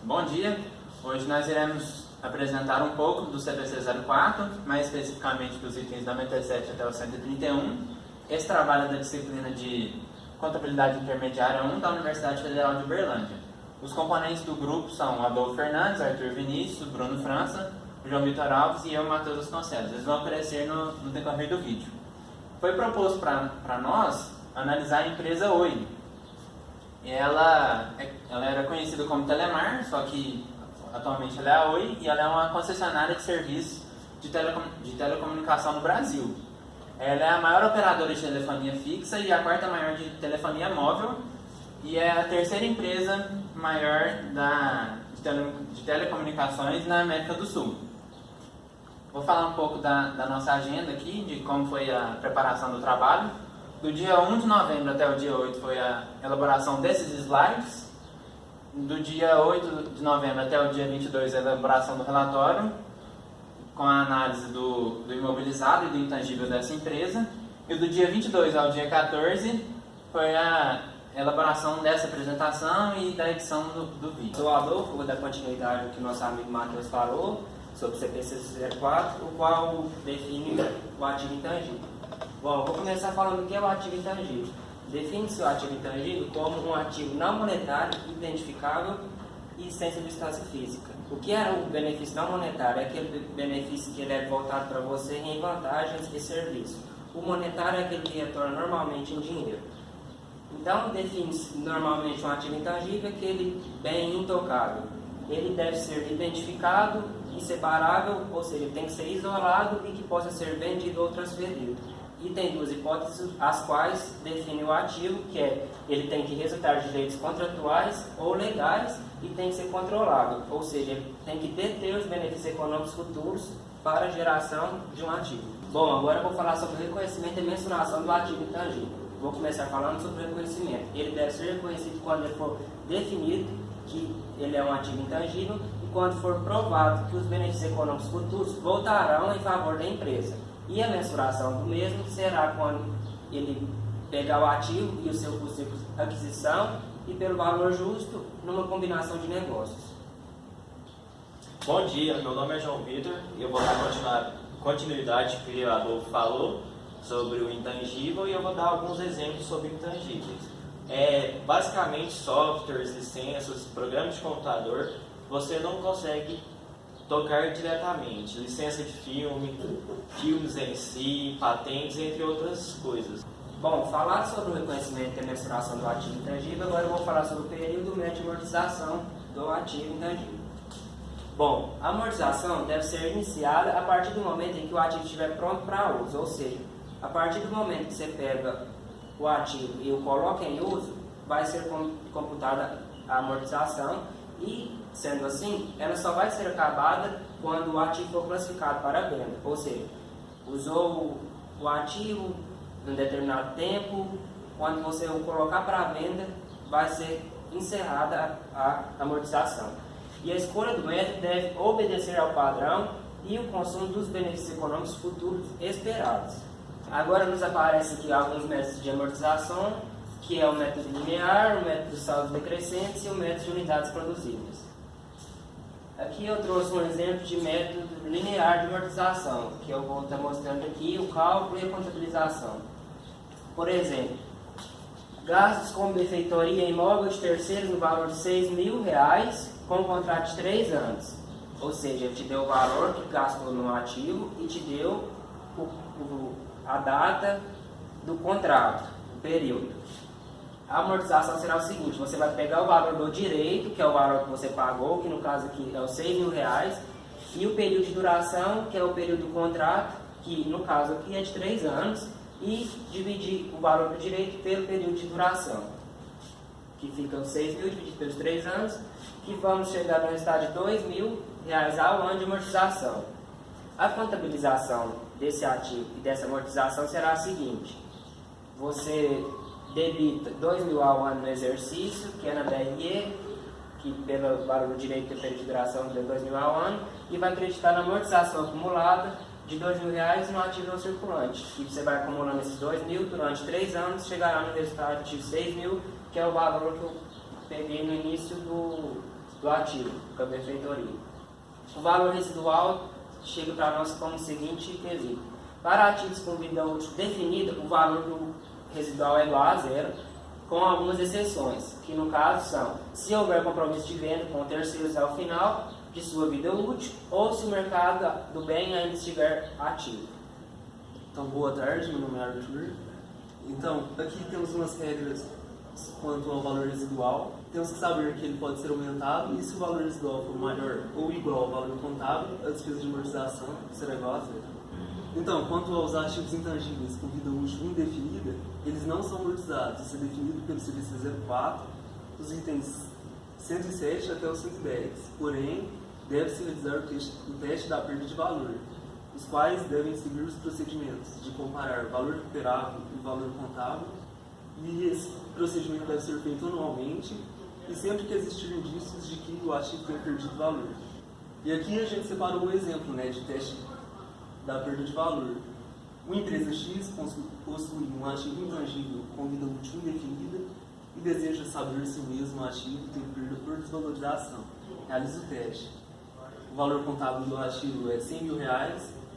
Bom dia! Hoje nós iremos apresentar um pouco do CPC 04, mais especificamente dos itens da 97 até o 131. Esse trabalho é da disciplina de Contabilidade Intermediária 1 da Universidade Federal de Uberlândia. Os componentes do grupo são Adolfo Fernandes, Arthur Vinícius, Bruno França, João Vitor Alves e eu, Matheus Vasconcelos. Eles vão aparecer no decorrer do vídeo. Foi proposto para nós analisar a empresa Oi. Ela era conhecida como Telemar, só que atualmente ela é a Oi e ela é uma concessionária de serviços de telecomunicação no Brasil. Ela é a maior operadora de telefonia fixa e a quarta maior de telefonia móvel e é a terceira empresa maior de telecomunicações na América do Sul. Vou falar um pouco da nossa agenda aqui, de como foi a preparação do trabalho. Do dia 1 de novembro até o dia 8 foi a elaboração desses slides. Do dia 8 de novembro até o dia 22 a elaboração do relatório, com a análise do imobilizado e do intangível dessa empresa. E do dia 22 ao dia 14 foi a elaboração dessa apresentação e da edição do vídeo. Sou o Adolfo, vou dar continuidade ao que o nosso amigo Matheus falou sobre o CPC 04, o qual define o ativo intangível. Bom, vou começar falando o que é o ativo intangível. Define-se o ativo intangível como um ativo não monetário, identificável e sem substância física. O que era o benefício não monetário? É aquele benefício que ele é voltado para você em vantagens e serviços. O monetário é aquele que retorna normalmente em dinheiro. Então, define-se normalmente um ativo intangível, aquele bem intocável. Ele deve ser identificado e separável, ou seja, ele tem que ser isolado e que possa ser vendido ou transferido. E tem duas hipóteses, as quais definem o ativo, que é ele tem que resultar de direitos contratuais ou legais e tem que ser controlável, ou seja, ele tem que deter os benefícios econômicos futuros para a geração de um ativo. Bom, agora eu vou falar sobre o reconhecimento e mensuração do ativo intangível. Vou começar falando sobre o reconhecimento. Ele deve ser reconhecido quando ele for definido que ele é um ativo intangível e quando for provado que os benefícios econômicos futuros voltarão em favor da empresa. E a mensuração do mesmo será quando ele pegar o ativo e o seu custo de aquisição e pelo valor justo numa combinação de negócios. Bom dia, meu nome é João Vitor e eu vou dar continuidade que o Adolfo falou sobre o intangível e eu vou dar alguns exemplos sobre intangíveis. Basicamente softwares, licenças, programas de computador, você não consegue tocar diretamente, licença de filmes em si, patentes, entre outras coisas. Bom, falar sobre o reconhecimento e a mensuração do ativo intangível, agora eu vou falar sobre o período médio de amortização do ativo intangível. Bom, a amortização deve ser iniciada a partir do momento em que o ativo estiver pronto para uso, ou seja, a partir do momento que você pega o ativo e o coloca em uso, vai ser computada a amortização e, sendo assim, ela só vai ser acabada quando o ativo for classificado para venda, ou seja, usou o ativo em um determinado tempo, quando você o colocar para venda, vai ser encerrada a amortização. E a escolha do método deve obedecer ao padrão e o consumo dos benefícios econômicos futuros esperados. Agora nos aparecem aqui alguns métodos de amortização, que é o método linear, o método de saldos decrescentes e o método de unidades produzidas. Aqui eu trouxe um exemplo de método linear de amortização, que eu vou estar mostrando aqui o cálculo e a contabilização. Por exemplo, gastos com benfeitoria imóvel de terceiros no valor de R$6.000 com um contrato de 3 anos. Ou seja, ele te deu o valor que gastou no ativo e te deu a data do contrato, o período. A amortização será o seguinte: você vai pegar o valor do direito, que é o valor que você pagou, que no caso aqui é os R$6.000, e o período de duração, que é o período do contrato, que no caso aqui é de 3 anos, e dividir o valor do direito pelo período de duração, que fica os R$6.000 dividido pelos 3 anos, que vamos chegar no resultado de R$2.000 ao ano de amortização. A contabilização desse ativo e dessa amortização será a seguinte: você debita R$2.000 ao ano no exercício, que é na DRE, que pelo valor do direito de período de duração deu R$2.000 ao ano, e vai acreditar na amortização acumulada de R$2.000 no ativo não circulante. E você vai acumulando esses R$2.000 durante 3 anos, chegará no resultado de R$6.000, que é o valor que eu peguei no início do ativo, que é a benfeitoria. O valor residual chega para nós como o seguinte quesito. Para ativos com vida útil definida, o valor do residual é igual a zero, com algumas exceções, que no caso são se houver compromisso de venda com terceiros ao final de sua vida útil ou se o mercado do bem ainda estiver ativo. Então, boa tarde, meu nome é Arthur. Então, aqui temos umas regras quanto ao valor residual. Temos que saber que ele pode ser aumentado e se o valor residual for maior ou igual ao valor contábil, a despesa de amortização será igual a zero. Então, quanto aos ativos intangíveis com vida útil indefinida, eles não são amortizados. Isso é definido pelo CVC 04, dos itens 107 até o 110. Porém, deve-se realizar o teste da perda de valor, os quais devem seguir os procedimentos de comparar valor recuperável e valor contábil, e esse procedimento deve ser feito anualmente e sempre que existir indícios de que o ativo tenha perdido valor. E aqui a gente separou um exemplo, de teste da perda de valor. Uma empresa X possui um ativo intangível com vida útil indefinida e deseja saber se o mesmo ativo tem perda por desvalorização. Realiza o teste. O valor contábil do ativo é R$100 mil,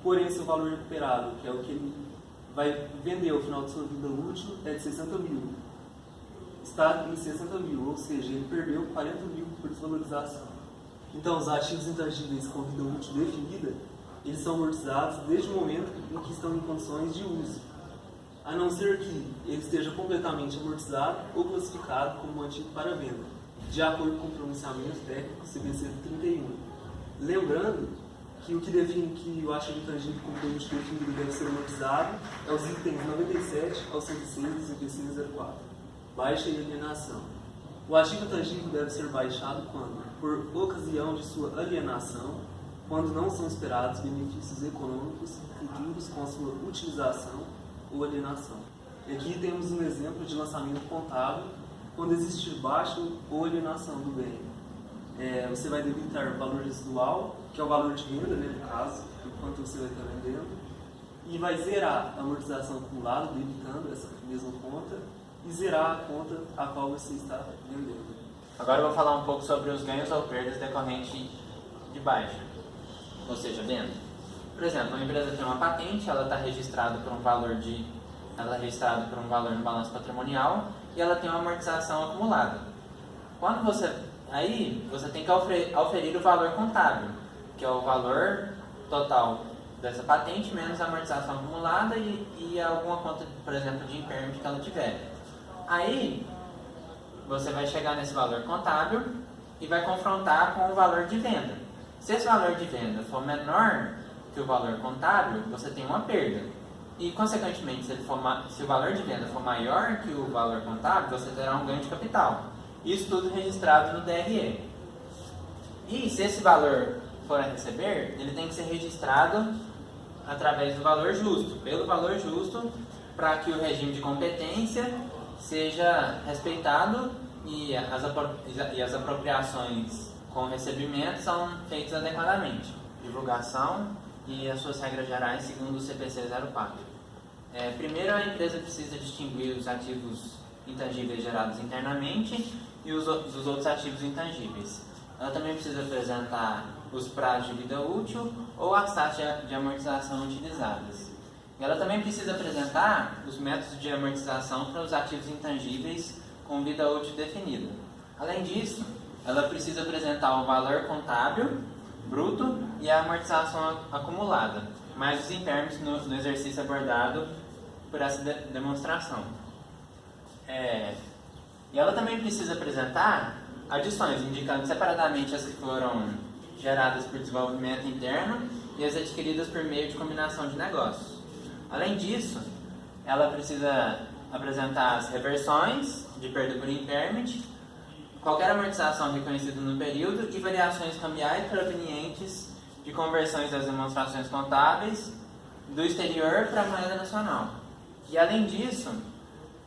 porém seu valor recuperável, que é o que ele vai vender ao final de sua vida útil, é de 60 mil. Está em 60 mil, ou seja, ele perdeu 40 mil por desvalorização. Então, os ativos intangíveis com vida útil definida, eles são amortizados desde o momento em que estão em condições de uso, a não ser que ele esteja completamente amortizado ou classificado como um ativo para venda, de acordo com o pronunciamento técnico CBC 31. Lembrando que o que define que o ativo intangível com vida útil definido deve ser amortizado é os itens 97 ao 106 do CPC 04. Baixa e alienação. O ativo intangível deve ser baixado quando, por ocasião de sua alienação, quando não são esperados benefícios econômicos futuros com a sua utilização ou alienação. E aqui temos um exemplo de lançamento contábil quando existir baixa ou alienação do bem. Você vai debitar o valor residual, que é o valor de venda, no caso, enquanto você vai estar vendendo, e vai zerar a amortização acumulada, debitando essa mesma conta, e zerar a conta a qual você está vendendo. Agora eu vou falar um pouco sobre os ganhos ou perdas decorrentes de baixa, ou seja, venda. Por exemplo, uma empresa tem uma patente, ela está registrada por um valor no balanço patrimonial e ela tem uma amortização acumulada. Aí você tem que auferir o valor contábil, que é o valor total dessa patente menos a amortização acumulada e alguma conta, por exemplo, de impairment que ela tiver. Aí você vai chegar nesse valor contábil e vai confrontar com o valor de venda. Se esse valor de venda for menor que o valor contábil, você tem uma perda. E, consequentemente, se o valor de venda for maior que o valor contábil, você terá um ganho de capital. Isso tudo registrado no DRE. E se esse valor for a receber, ele tem que ser registrado através do valor justo, pelo valor justo, para que o regime de competência seja respeitado e as apropriações com recebimento são feitas adequadamente. Divulgação e as suas regras gerais segundo o CPC 04. Primeiro, a empresa precisa distinguir os ativos intangíveis gerados internamente e os outros ativos intangíveis. Ela também precisa apresentar os prazos de vida útil ou as taxas de amortização utilizadas. E ela também precisa apresentar os métodos de amortização para os ativos intangíveis com vida útil definida. Além disso, ela precisa apresentar o valor contábil, bruto e a amortização acumulada, mais os impairments no exercício abordado por essa demonstração. E ela também precisa apresentar adições, indicando separadamente as que foram geradas por desenvolvimento interno e as adquiridas por meio de combinação de negócios. Além disso, ela precisa apresentar as reversões de perda por impairment, qualquer amortização reconhecida no período e variações cambiais provenientes de conversões das demonstrações contábeis do exterior para a moeda nacional. E além disso,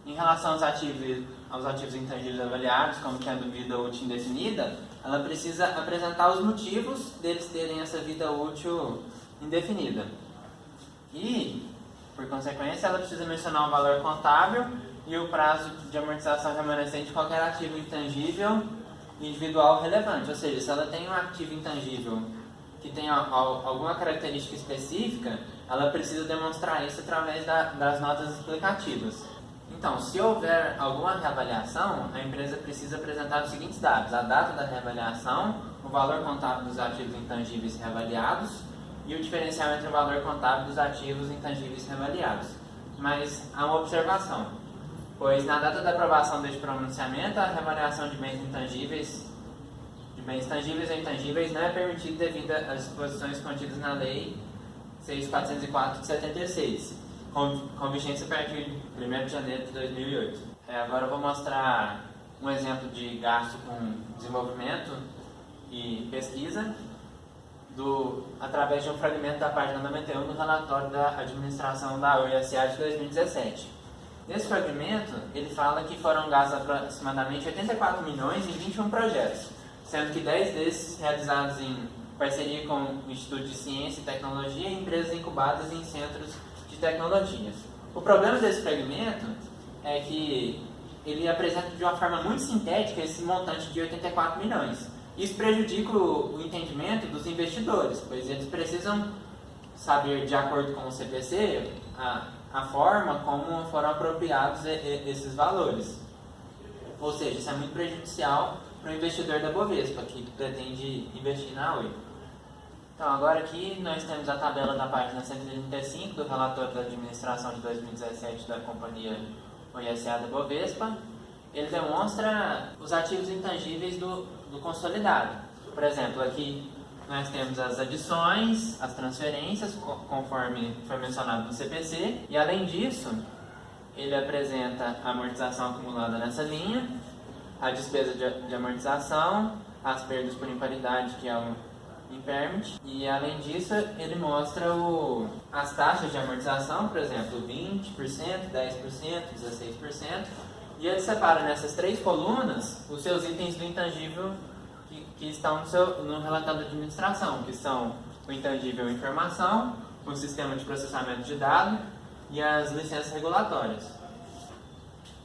em relação aos ativos intangíveis avaliados como tendo vida útil indefinida, ela precisa apresentar os motivos deles terem essa vida útil indefinida. E, por consequência, ela precisa mencionar o valor contábil e o prazo de amortização remanescente de qualquer ativo intangível individual relevante, ou seja, se ela tem um ativo intangível que tem alguma característica específica, ela precisa demonstrar isso através das notas explicativas. Então, se houver alguma reavaliação, a empresa precisa apresentar os seguintes dados: a data da reavaliação, o valor contábil dos ativos intangíveis reavaliados e o diferencial entre o valor contábil dos ativos intangíveis reavaliados. Mas há uma observação, pois na data da aprovação deste pronunciamento, a reavaliação de bens intangíveis, tangíveis ou intangíveis, não é permitida devido às disposições contidas na Lei 6.404 de 76, com vigência a partir de 1º de janeiro de 2008. Agora eu vou mostrar um exemplo de gasto com desenvolvimento e pesquisa através de um fragmento da página 91 do relatório da administração da UESA de 2017. Nesse fragmento, ele fala que foram gastos aproximadamente 84 milhões em 21 projetos, sendo que 10 desses realizados em parceria com o Instituto de Ciência e Tecnologia e empresas incubadas em centros de tecnologias. O problema desse fragmento é que ele apresenta de uma forma muito sintética esse montante de 84 milhões. Isso prejudica o entendimento dos investidores, pois eles precisam saber, de acordo com o CPC, a forma como foram apropriados esses valores. Ou seja, isso é muito prejudicial para o investidor da Bovespa, que pretende investir na Oi. Então, agora aqui nós temos a tabela da página 135 do relatório da administração de 2017 da companhia OISA da Bovespa. Ele demonstra os ativos intangíveis do consolidado. Por exemplo, aqui nós temos as adições, as transferências, conforme foi mencionado no CPC, e além disso, ele apresenta a amortização acumulada nessa linha, a despesa de amortização, as perdas por imparidade, que é um impairment, e além disso, ele mostra as taxas de amortização, por exemplo, 20%, 10%, 16%, e ele separa nessas 3 colunas os seus itens do intangível que estão no relatório da administração, que são o intangível informação, o sistema de processamento de dados e as licenças regulatórias.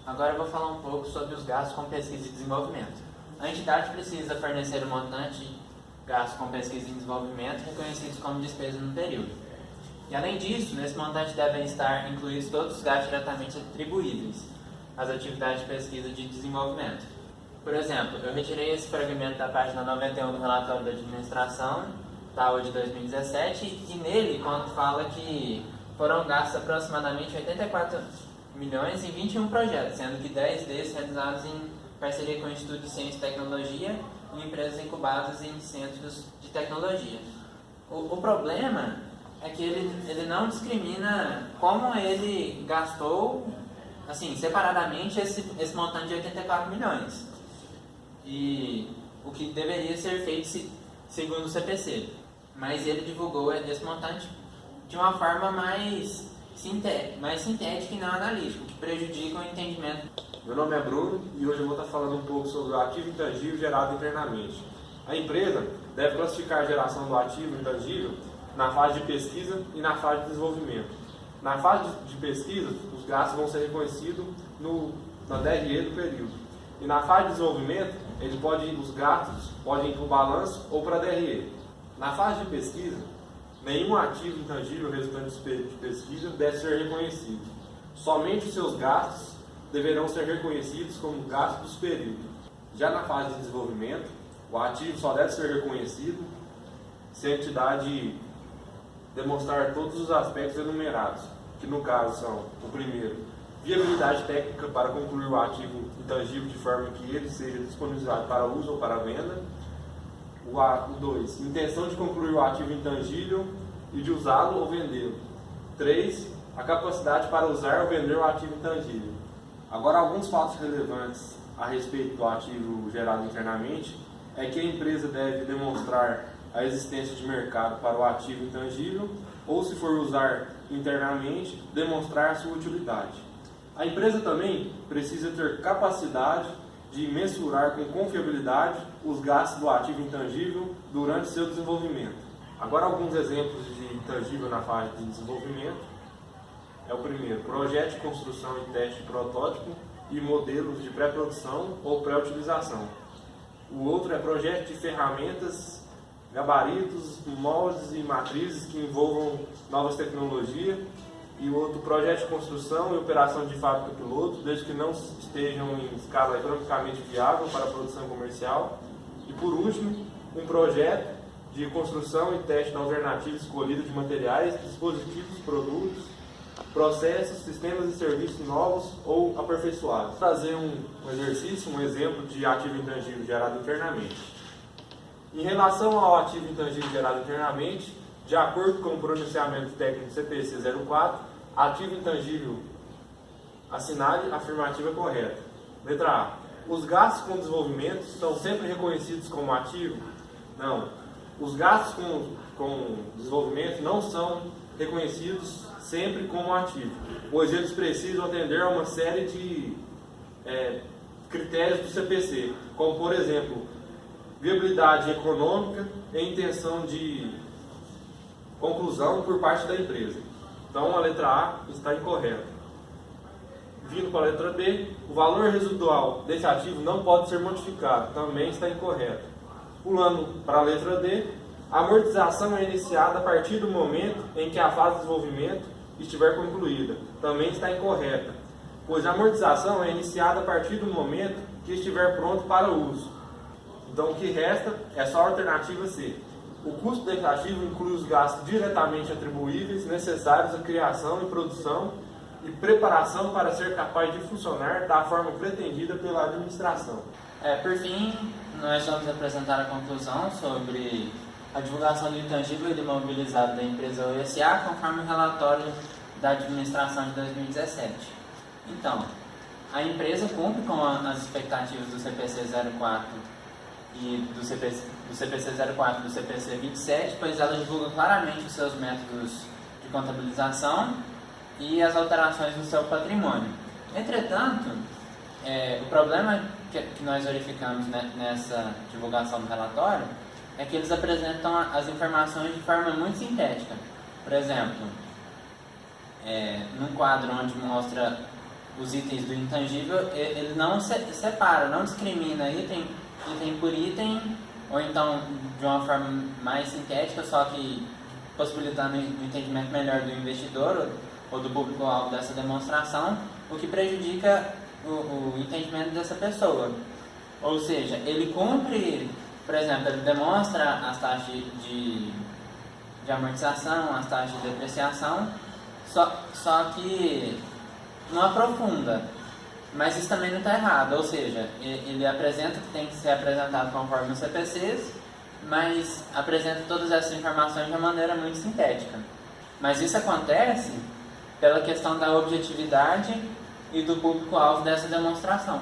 Agora eu vou falar um pouco sobre os gastos com pesquisa e desenvolvimento. A entidade precisa fornecer o montante de gastos com pesquisa e desenvolvimento reconhecidos como despesa no período. E além disso, nesse montante devem estar incluídos todos os gastos diretamente atribuíveis às atividades de pesquisa e de desenvolvimento. Por exemplo, eu retirei esse fragmento da página 91 do relatório da administração, da de 2017, e nele, quando fala que foram gastos aproximadamente 84 milhões em 21 projetos, sendo que 10 desses realizados em parceria com o Instituto de Ciência e Tecnologia e empresas incubadas em centros de tecnologia. O problema é que ele não discrimina como ele gastou, assim, separadamente esse montante de 84 milhões. E o que deveria ser feito segundo o CPC. Mas ele divulgou esse montante de uma forma mais sintética e não analítica, que prejudica o entendimento. Meu nome é Bruno e hoje eu vou estar falando um pouco sobre o ativo intangível gerado internamente. A empresa deve classificar a geração do ativo intangível na fase de pesquisa e na fase de desenvolvimento. Na fase de pesquisa, os gastos vão ser reconhecidos na DRE do período. E na fase de desenvolvimento, os gastos podem ir para o balanço ou para a DRE. Na fase de pesquisa, nenhum ativo intangível resultante de pesquisa deve ser reconhecido. Somente os seus gastos deverão ser reconhecidos como gastos do período. Já na fase de desenvolvimento, o ativo só deve ser reconhecido se a entidade demonstrar todos os aspectos enumerados, que no caso são, o primeiro, viabilidade técnica para concluir o ativo intangível de forma que ele seja disponibilizado para uso ou para venda. O 2, intenção de concluir o ativo intangível e de usá-lo ou vendê-lo. 3, a capacidade para usar ou vender o ativo intangível. Agora, alguns fatos relevantes a respeito do ativo gerado internamente é que a empresa deve demonstrar a existência de mercado para o ativo intangível ou, se for usar internamente, demonstrar sua utilidade. A empresa também precisa ter capacidade de mensurar com confiabilidade os gastos do ativo intangível durante seu desenvolvimento. Agora, alguns exemplos de intangível na fase de desenvolvimento. É o primeiro, projeto de construção e teste de protótipo e modelos de pré-produção ou pré-utilização. O outro é projeto de ferramentas, gabaritos, moldes e matrizes que envolvam novas tecnologias. E o outro, projeto de construção e operação de fábrica piloto, desde que não estejam em escala economicamente viável para a produção comercial. E por último, um projeto de construção e teste da alternativa escolhida de materiais, dispositivos, produtos, processos, sistemas e serviços novos ou aperfeiçoados. Vou trazer um exercício, um exemplo de ativo intangível gerado internamente. Em relação ao ativo intangível gerado internamente, de acordo com o pronunciamento técnico CPC 04, ativo intangível assinale a afirmativa correta. Letra A. Os gastos com desenvolvimento são sempre reconhecidos como ativo? Não. Os gastos com desenvolvimento não são reconhecidos sempre como ativo, pois eles precisam atender a uma série de critérios do CPC, como, por exemplo, viabilidade econômica e intenção de conclusão por parte da empresa. Então a letra A está incorreta. Vindo para a letra B, o valor residual desse ativo não pode ser modificado, também está incorreto. Pulando para a letra D, a amortização é iniciada a partir do momento em que a fase de desenvolvimento estiver concluída, também está incorreta, pois a amortização é iniciada a partir do momento que estiver pronto para o uso. Então o que resta é só a alternativa C. O custo desse ativo inclui os gastos diretamente atribuíveis necessários à criação e produção e preparação para ser capaz de funcionar da forma pretendida pela administração. Por fim, nós vamos apresentar a conclusão sobre a divulgação do intangível e do imobilizado da empresa OSA, conforme o relatório da administração de 2017. Então, a empresa cumpre com as expectativas do CPC 04 e do CPC 04 e do CPC 27, pois ela divulga claramente os seus métodos de contabilização e as alterações do seu patrimônio. Entretanto, o problema que nós verificamos nessa divulgação do relatório é que eles apresentam as informações de forma muito sintética. Por exemplo, num quadro onde mostra os itens do intangível, ele não separa, não discrimina item por item, ou então de uma forma mais sintética, só que possibilitando o entendimento melhor do investidor ou do público-alvo dessa demonstração, o que prejudica o entendimento dessa pessoa. Ou seja, ele cumpre, por exemplo, ele demonstra as taxas de amortização, as taxas de depreciação, só que não aprofunda. Mas isso também não está errado, ou seja, ele apresenta que tem que ser apresentado conforme os CPCs, mas apresenta todas essas informações de uma maneira muito sintética. Mas isso acontece pela questão da objetividade e do público-alvo dessa demonstração.